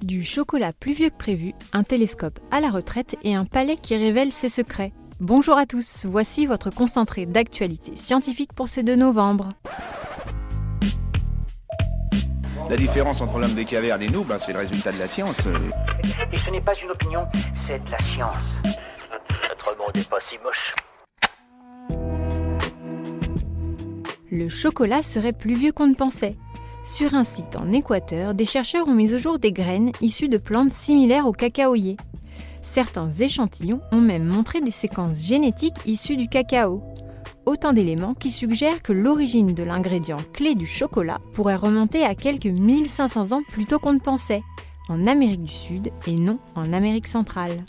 Du chocolat plus vieux que prévu, un télescope à la retraite et un palais qui révèle ses secrets. Bonjour à tous, voici votre concentré d'actualité scientifique pour ce 2 novembre. La différence entre l'homme des cavernes et nous, c'est le résultat de la science. Et ce n'est pas une opinion, c'est de la science. Notre monde n'est pas si moche. Le chocolat serait plus vieux qu'on ne pensait. Sur un site en Équateur, des chercheurs ont mis au jour des graines issues de plantes similaires au cacaoyer. Certains échantillons ont même montré des séquences génétiques issues du cacao. Autant d'éléments qui suggèrent que l'origine de l'ingrédient clé du chocolat pourrait remonter à quelques 1500 ans plus tôt qu'on ne pensait, en Amérique du Sud et non en Amérique centrale.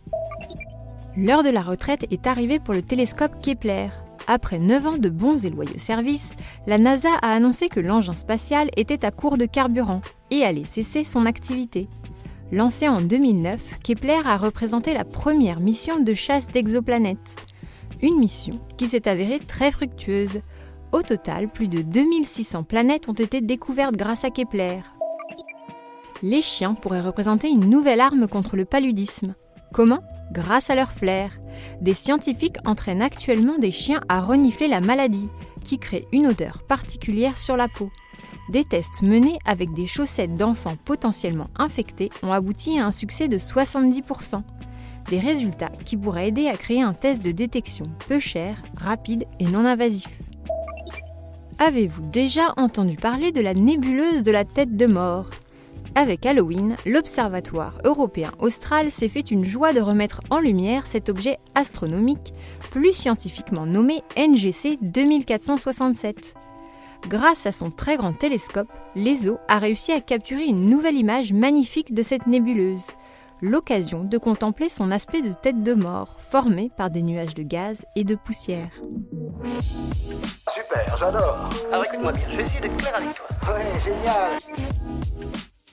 L'heure de la retraite est arrivée pour le télescope Kepler. Après 9 ans de bons et loyaux services, la NASA a annoncé que l'engin spatial était à court de carburant et allait cesser son activité. Lancé en 2009, Kepler a représenté la première mission de chasse d'exoplanètes. Une mission qui s'est avérée très fructueuse. Au total, plus de 2600 planètes ont été découvertes grâce à Kepler. Les chiens pourraient représenter une nouvelle arme contre le paludisme. Comment ? Grâce à leur flair. Des scientifiques entraînent actuellement des chiens à renifler la maladie, qui crée une odeur particulière sur la peau. Des tests menés avec des chaussettes d'enfants potentiellement infectés ont abouti à un succès de 70%. Des résultats qui pourraient aider à créer un test de détection peu cher, rapide et non invasif. Avez-vous déjà entendu parler de la nébuleuse de la tête de mort ? Avec Halloween, l'Observatoire européen austral s'est fait une joie de remettre en lumière cet objet astronomique, plus scientifiquement nommé NGC 2467. Grâce à son très grand télescope, l'ESO a réussi à capturer une nouvelle image magnifique de cette nébuleuse, l'occasion de contempler son aspect de tête de mort, formé par des nuages de gaz et de poussière. Super, j'adore. Alors écoute-moi bien, je vais essayer d'être clair avec toi. Ouais, génial.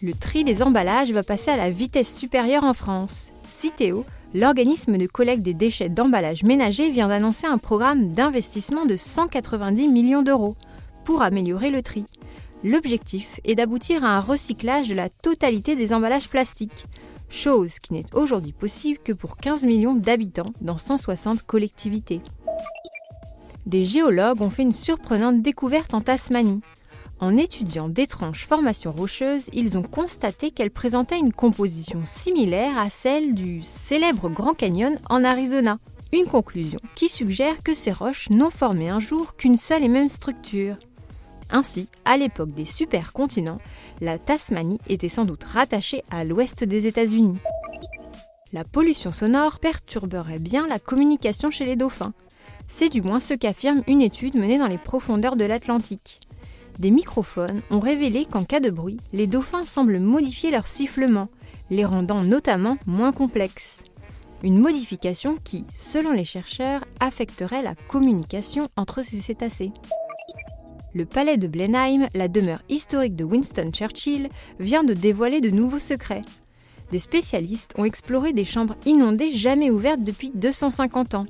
Le tri des emballages va passer à la vitesse supérieure en France. Citeo, l'organisme de collecte des déchets d'emballages ménagers, vient d'annoncer un programme d'investissement de 190 millions d'euros pour améliorer le tri. L'objectif est d'aboutir à un recyclage de la totalité des emballages plastiques, chose qui n'est aujourd'hui possible que pour 15 millions d'habitants dans 160 collectivités. Des géologues ont fait une surprenante découverte en Tasmanie. En étudiant d'étranges formations rocheuses, ils ont constaté qu'elles présentaient une composition similaire à celle du célèbre Grand Canyon en Arizona. Une conclusion qui suggère que ces roches n'ont formé un jour qu'une seule et même structure. Ainsi, à l'époque des supercontinents, la Tasmanie était sans doute rattachée à l'ouest des États-Unis. La pollution sonore perturberait bien la communication chez les dauphins. C'est du moins ce qu'affirme une étude menée dans les profondeurs de l'Atlantique. Des microphones ont révélé qu'en cas de bruit, les dauphins semblent modifier leur sifflement, les rendant notamment moins complexes. Une modification qui, selon les chercheurs, affecterait la communication entre ces cétacés. Le palais de Blenheim, la demeure historique de Winston Churchill, vient de dévoiler de nouveaux secrets. Des spécialistes ont exploré des chambres inondées jamais ouvertes depuis 250 ans.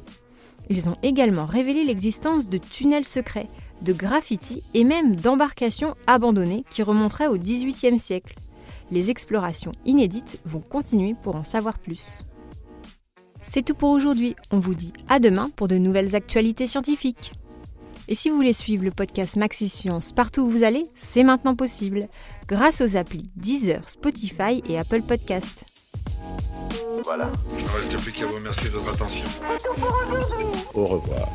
Ils ont également révélé l'existence de tunnels secrets, de graffitis et même d'embarcations abandonnées qui remonteraient au XVIIIe siècle. Les explorations inédites vont continuer pour en savoir plus. C'est tout pour aujourd'hui, on vous dit à demain pour de nouvelles actualités scientifiques. Et si vous voulez suivre le podcast Maxi Science partout où vous allez, c'est maintenant possible, grâce aux applis Deezer, Spotify et Apple Podcasts. Voilà. Il ne reste plus qu'à vous remercier de votre attention. Au revoir.